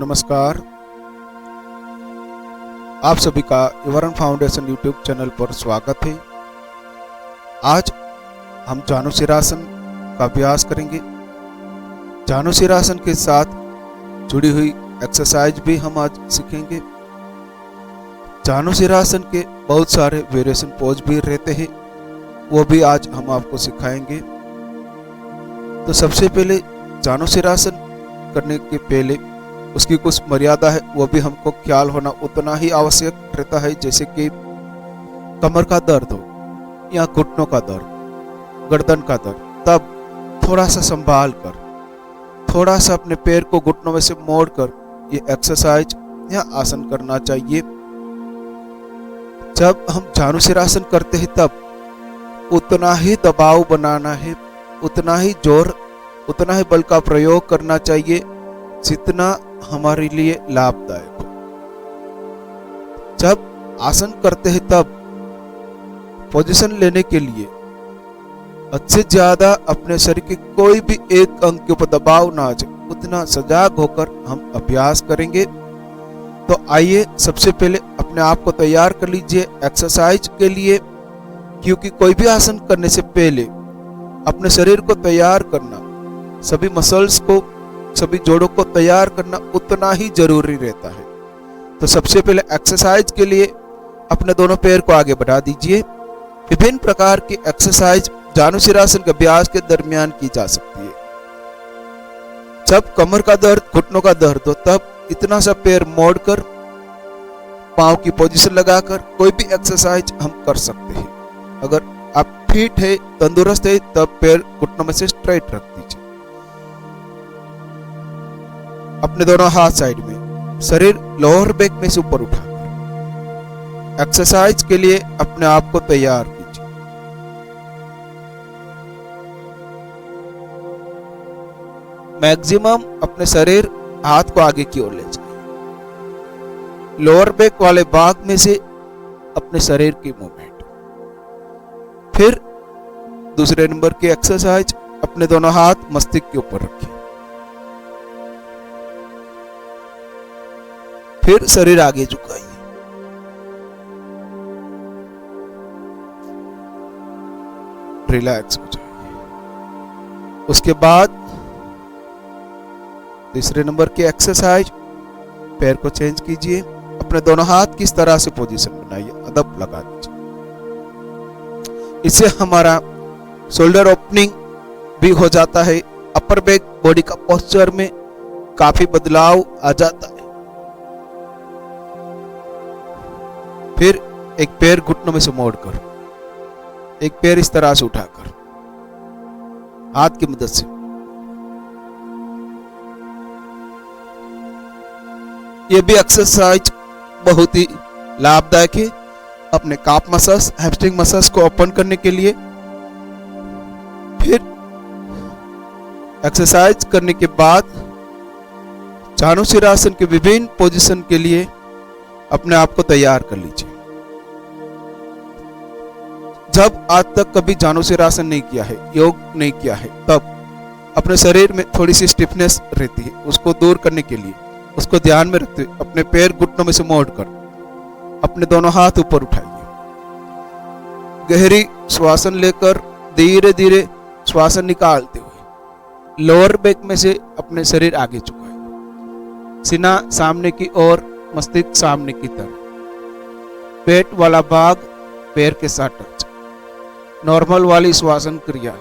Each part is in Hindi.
नमस्कार। आप सभी का इवरण फाउंडेशन यूट्यूब चैनल पर स्वागत है। आज हम जानुशिरासन का अभ्यास करेंगे। जानुशिरासन के साथ जुड़ी हुई एक्सरसाइज भी हम आज सीखेंगे। जानुशिरासन के बहुत सारे वेरिएशन पोज भी रहते हैं, वो भी आज हम आपको सिखाएंगे। तो सबसे पहले जानुशिरासन करने के पहले उसकी कुछ मर्यादा है, वो भी हमको ख्याल होना उतना ही आवश्यक रहता है। जैसे कि कमर का दर्द हो या घुटनों का दर्द, गर्दन का दर्द, तब थोड़ा सा संभाल कर, थोड़ा सा अपने पैर को घुटनों में से मोड़कर ये एक्सरसाइज या आसन करना चाहिए। जब हम जानुशिरासन करते हैं तब उतना ही दबाव बनाना है, उतना ही जोर, उतना ही बल का प्रयोग करना चाहिए जितना हमारे लिए लाभदायक हो। जब आसन करते हैं तब पोजीशन लेने के लिए अच्छे ज्यादा अपने शरीर के कोई भी एक अंग के ऊपर दबाव ना आ जाए, उतना सजाग होकर हम अभ्यास करेंगे। तो आइए सबसे पहले अपने आप को तैयार कर लीजिए एक्सरसाइज के लिए, क्योंकि कोई भी आसन करने से पहले अपने शरीर को तैयार करना, सभी मसल्स को, सभी जोड़ों को तैयार करना उतना ही जरूरी रहता है। तो सबसे पहले एक्सरसाइज के लिए अपने दोनों पैर को आगे बढ़ा दीजिए। विभिन्न प्रकार की एक्सरसाइज जानुशिरासन के अभ्यास के दरमियान की जा सकती है। जब कमर का दर्द, घुटनों का दर्द हो, तब इतना सा पैर मोड़कर पांव की पोजीशन लगाकर कोई भी एक्सरसाइज हम कर सकते हैं। अगर आप फिट है, तंदुरुस्त है, तब पैर घुटनों में से स्ट्रेट रख दीजिए। अपने दोनों हाथ साइड में, शरीर लोअर बैक में से ऊपर उठाकर एक्सरसाइज के लिए अपने आप को तैयार कीजिए। मैक्सिमम अपने शरीर हाथ को आगे की ओर ले जाइए। लोअर बैक वाले भाग में से अपने शरीर की मूवमेंट। फिर दूसरे नंबर की एक्सरसाइज, अपने दोनों हाथ मस्तिष्क के ऊपर रखिए। फिर शरीर आगे झुकाइए। रिलैक्स हो जाइए। उसके बाद तीसरे नंबर की एक्सरसाइज, पैर को चेंज कीजिए। अपने दोनों हाथ किस तरह से पोजीशन बनाइए, अदब लगा दीजिए। इससे हमारा शोल्डर ओपनिंग भी हो जाता है। अपर बैक बॉडी का पोस्चर में काफी बदलाव आ जाता है। फिर एक पैर घुटनों में से मोड़कर, एक पैर इस तरह से उठाकर हाथ की मदद से यह भी एक्सरसाइज बहुत ही लाभदायक है अपने काफ मसल्स, हैमस्ट्रिंग मसल्स को ओपन करने के लिए। फिर एक्सरसाइज करने के बाद जानुशिरासन के विभिन्न पोजीशन के लिए अपने आप को तैयार कर लीजिए। जब आज तक कभी जानुशिरासन नहीं किया है, योग नहीं किया है, तब अपने शरीर में थोड़ी सी स्टिफनेस रहती है, उसको दूर करने के लिए उसको ध्यान में रखते हुए अपने पैर घुटनों में से मोड़कर अपने दोनों हाथ ऊपर उठाइए। गहरी श्वासन लेकर धीरे धीरे श्वासन निकालते हुए लोअर बैक में से अपने शरीर आगे झुकाइए। सीना सामने की ओर, मस्तिष्क सामने की तरफ, पेट वाला भाग पैर के साथ टच। नॉर्मल वाली श्वासन क्रिया।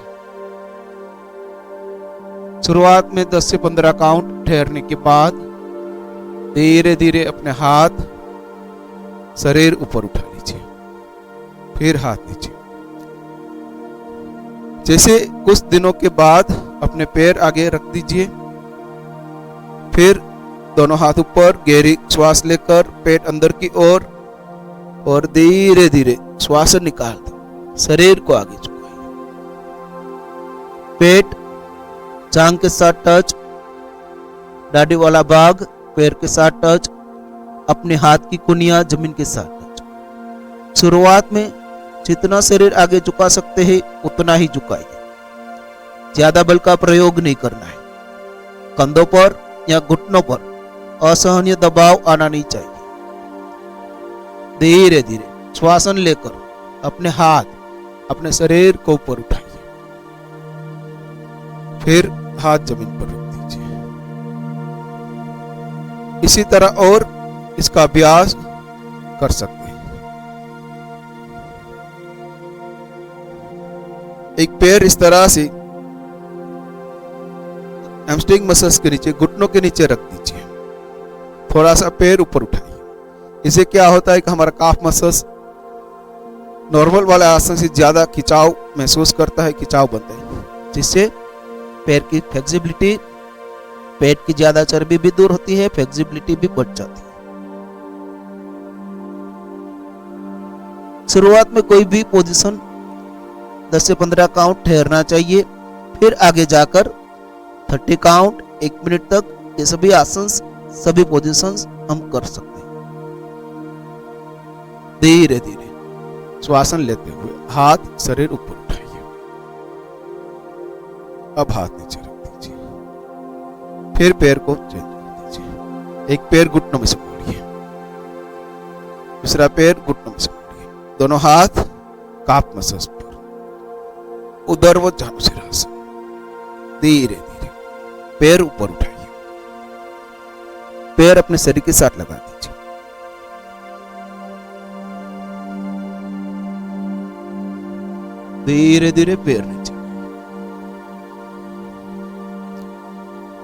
शुरुआत में 10 से 15 काउंट ठहरने के बाद धीरे धीरे अपने हाथ, शरीर ऊपर उठा लीजिए, फिर हाथ नीचे। जैसे कुछ दिनों के बाद अपने पैर आगे रख दीजिए। फिर दोनों हाथ ऊपर, गहरी श्वास लेकर पेट अंदर की ओर और धीरे धीरे श्वासन निकाल दो। शरीर को आगे झुकाइए। पेट जांघ के साथ टच, दाढ़ी वाला भाग पैर के साथ टच, अपने हाथ की कुनिया जमीन के साथ टच। शुरुआत में जितना शरीर आगे झुका सकते हैं उतना ही झुकाइए। ज्यादा बल का प्रयोग नहीं करना है। कंधों पर या घुटनों पर असहनीय दबाव आना नहीं चाहिए। धीरे धीरे श्वासन लेकर अपने हाथ अपने शरीर को ऊपर उठाइए, फिर हाथ जमीन पर रख दीजिए। इसी तरह और इसका अभ्यास कर सकते हैं। एक पैर इस तरह से हैमस्ट्रिंग मसल्स के नीचे, घुटनों के नीचे रख दीजिए। थोड़ा सा पैर ऊपर उठाइए। इससे क्या होता है कि हमारा काफ मसल्स नॉर्मल वाले आसन से ज्यादा खिंचाव महसूस करता है, खिंचाव बनता है, जिससे पैर की फ्लेक्सिबिलिटी, पेट की ज्यादा चर्बी भी दूर होती है, फ्लेक्सिबिलिटी भी बढ़ जाती है। शुरुआत में कोई भी पोजीशन 10 से 15 काउंट ठहरना चाहिए, फिर आगे जाकर 30 काउंट 1 मिनट तक ये सभी आसन, सभी पोजीशंस हम कर सकते हैं। धीरे धीरे श्वासन लेते हुए हाथ शरीर ऊपर उठाइए। अब हाथ नीचे रख दीजिए, फिर पैर को चेंज कर दीजिए। एक पैर घुटनों में से मोड़िए, दूसरा पैर घुटनों में से मोड़िए। दोनों हाथ काफ मसल्स पर, उधर वो जानुसिरासन। धीरे धीरे पैर ऊपर उठाइए, पैर अपने शरीर के साथ लगा दीजिए। धीरे धीरे पैर नीचे,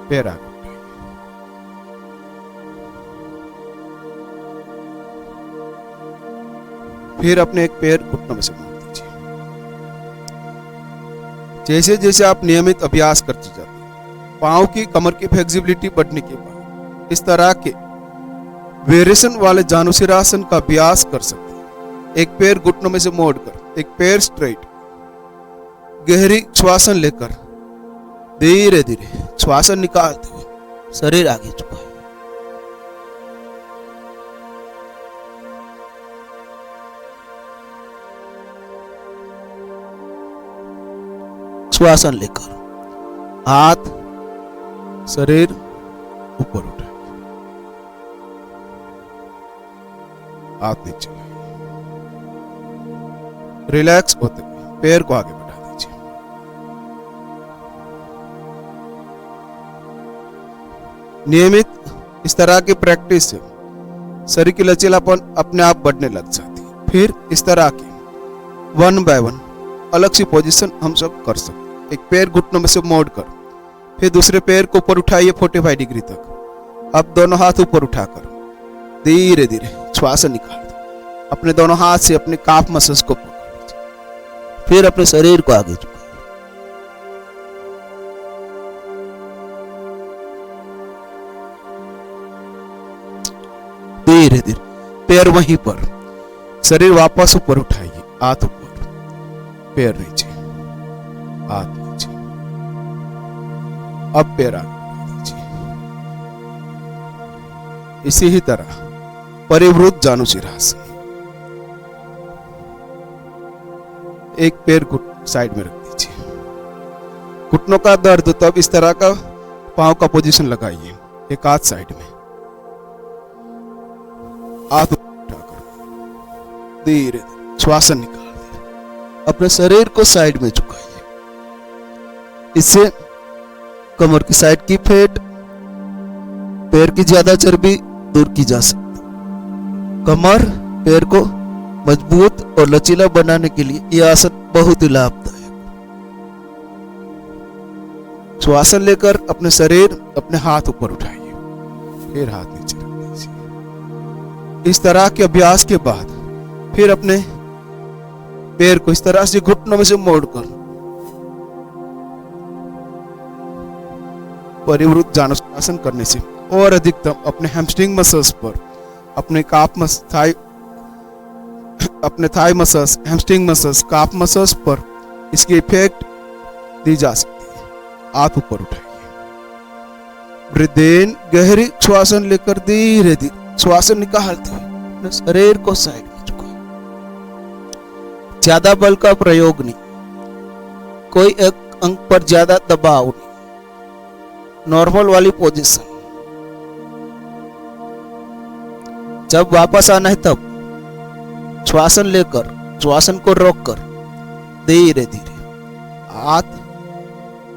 पैर आगे उठाइए। फिर अपने एक पैर घुटनों में से मोड़ दीजिए। जैसे जैसे आप नियमित अभ्यास करते जाते हैं, पांव की, कमर की फ्लेक्सिबिलिटी बढ़ने के बाद इस तरह के वेरिएशन वाले जानुसिरासन का अभ्यास कर सकते हैं। एक पैर घुटनों में से मोड़कर, एक पैर स्ट्रेट, गहरी श्वासन लेकर धीरे धीरे श्वासन निकालते हुए शरीर आगे झुकाए। श्वासन लेकर हाथ शरीर ऊपर उठाए, हाथ नीचे लाइए। रिलैक्स होते हुए पैर को आगे बढ़ा दीजिए। नियमित इस तरह की प्रैक्टिस से शरीर की लचीलापन अपने आप बढ़ने लग जाती है। फिर इस तरह की 1 बाय 1 अलग सी पोजीशन हम सब कर सकते हैं। एक पैर घुटनों में से मोड़कर, फिर दूसरे पैर को ऊपर उठाइए 45 डिग्री तक। अब दोनों हाथ ऊपर उठाकर धीरे धीरे श्वास निकाल दो। अपने दोनों हाथ से अपने काफ मसल्स को पकड़ लीजिए, फिर अपने शरीर को आगे झुकाइए। धीरे धीरे पैर वहीं पर, शरीर वापस ऊपर उठाइए। हाथ ऊपर, पैर नीचे, हाथ नीचे। अब पैर आगे बढ़ा दीजिए। इसी ही तरह परिवृत जानुसिरासन। एक पैर साइड में रख दीजिए। घुटनों का दर्द तब इस तरह का पांव का पोजीशन लगाइए। एक हाथ साइड में, हाथ उठाकर धीरे श्वासन निकाल दे। अपने शरीर को साइड में झुकाइए। इससे कमर की साइड की फैट, पैर की ज्यादा चर्बी दूर की जा सकती। कमर, पैर को मजबूत और लचीला बनाने के लिए यह आसन बहुत ही लाभदायक। श्वासन लेकर अपने शरीर, अपने हाथ ऊपर उठाइए, फिर हाथ नीचे रख दीजिए। इस तरह के अभ्यास के बाद फिर अपने पैर को इस तरह से घुटनों में से मोड़कर परिवृत जानुसिरासन करने से और अधिकतम अपने हैमस्ट्रिंग मसल्स पर, अपने अपने थाई मसल्स, हैमस्ट्रिंग मसल्स, काफ मसल्स पर इसकी इफेक्ट दी जा सकती है। हाथ ऊपर उठाइए। ब्रीथ इन, गहरी श्वासन लेकर धीरे धीरे श्वासन निकालते हुए अपने शरीर को साइड में झुकाएं। ज्यादा बल का प्रयोग नहीं, कोई एक अंग पर ज्यादा दबाव नहीं, नॉर्मल वाली पोजीशन। जब वापस आना है तब श्वासन लेकर श्वासन को रोककर धीरे धीरे हाथ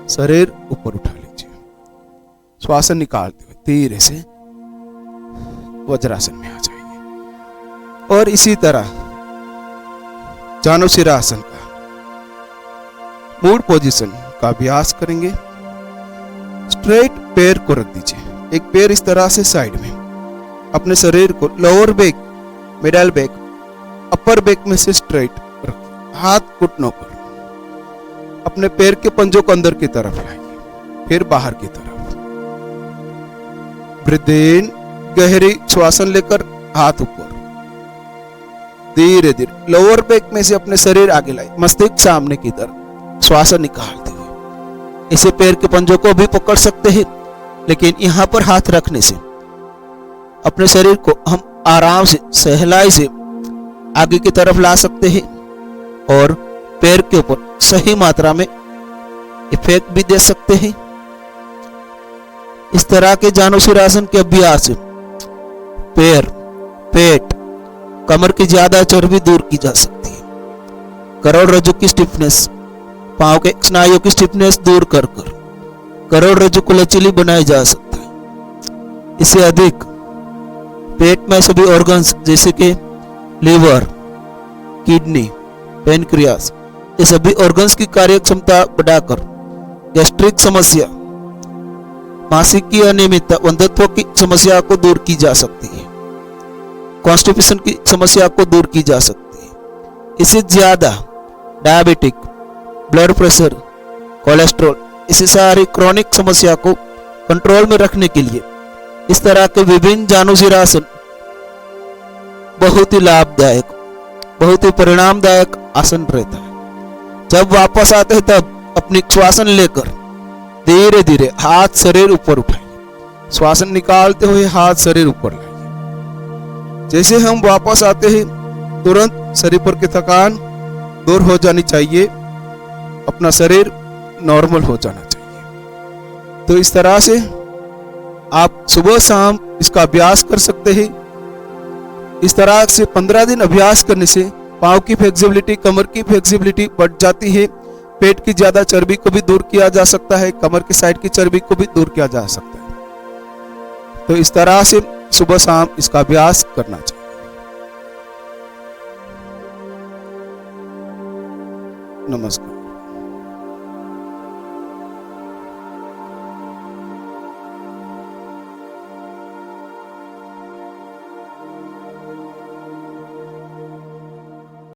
शरीर ऊपर उठा लीजिए। श्वासन निकालते हुए धीरे से वज्रासन में आ जाइए। और इसी तरह जानुशिरासन का मूड पोजीशन का अभ्यास करेंगे। स्ट्रेट पैर को रख दीजिए, एक पैर इस तरह से साइड में, अपने शरीर को lower back, middle back, upper back में से स्ट्रेट रखिए। हाथ घुटनों पर, अपने पैर के पंजों को अंदर की तरफ लाइए, फिर बाहर की तरफ। ब्रीथ इन, गहरी श्वासन लेकर हाथ ऊपर, धीरे धीरे लोअर बैक में से अपने शरीर आगे लाइए, मस्तिष्क सामने की तरफ। श्वासन निकालते हुए इसे पैर के पंजों को भी पकड़ सकते हैं, लेकिन यहां पर हाथ रखने से अपने शरीर को हम आराम से सहलाई से आगे की तरफ ला सकते हैं और पैर के ऊपर सही मात्रा में इफेक्ट भी दे सकते हैं। इस तरह के जानुशिरासन के अभ्यास से पैर, पेट, कमर की ज्यादा चर्बी दूर की जा सकती है। करोड़रज्जु की स्टिफनेस, पांव के स्नायुओं की स्टिफनेस दूर कर करोड़रज्जु को लचीली बनाया जा सकता है। इससे अधिक पेट में सभी ऑर्गन्स जैसे कि लीवर, किडनी, पेनक्रियास, ये सभी ऑर्गन्स की कार्य क्षमता बढ़ाकर गैस्ट्रिक समस्या, मासिक की अनियमितता, वंध्यत्व की समस्या को दूर की जा सकती है। कॉन्स्टिपेशन की समस्या को दूर की जा सकती है। इससे ज्यादा डायबिटिक, ब्लड प्रेशर, कोलेस्ट्रॉल, इसी सारी क्रॉनिक समस्या को कंट्रोल में रखने के लिए इस तरह के विभिन्न जानुशिरासन बहुत ही लाभदायक, बहुत ही परिणामदायक आसन रहता है। जब वापस आते हैं तब अपनी श्वासन लेकर धीरे धीरे हाथ शरीर ऊपर उठाइए। श्वासन निकालते हुए हाथ शरीर ऊपर लाइए। जैसे हम वापस आते हैं तुरंत शरीर पर की थकान दूर हो जानी चाहिए, अपना शरीर नॉर्मल हो जाना चाहिए। तो इस तरह से आप सुबह शाम इसका अभ्यास कर सकते हैं। इस तरह से 15 दिन अभ्यास करने से पांव की फ्लेक्सिबिलिटी, कमर की फ्लेक्सिबिलिटी बढ़ जाती है। पेट की ज्यादा चर्बी को भी दूर किया जा सकता है, कमर की साइड की चर्बी को भी दूर किया जा सकता है। तो इस तरह से सुबह शाम इसका अभ्यास करना चाहिए। नमस्कार।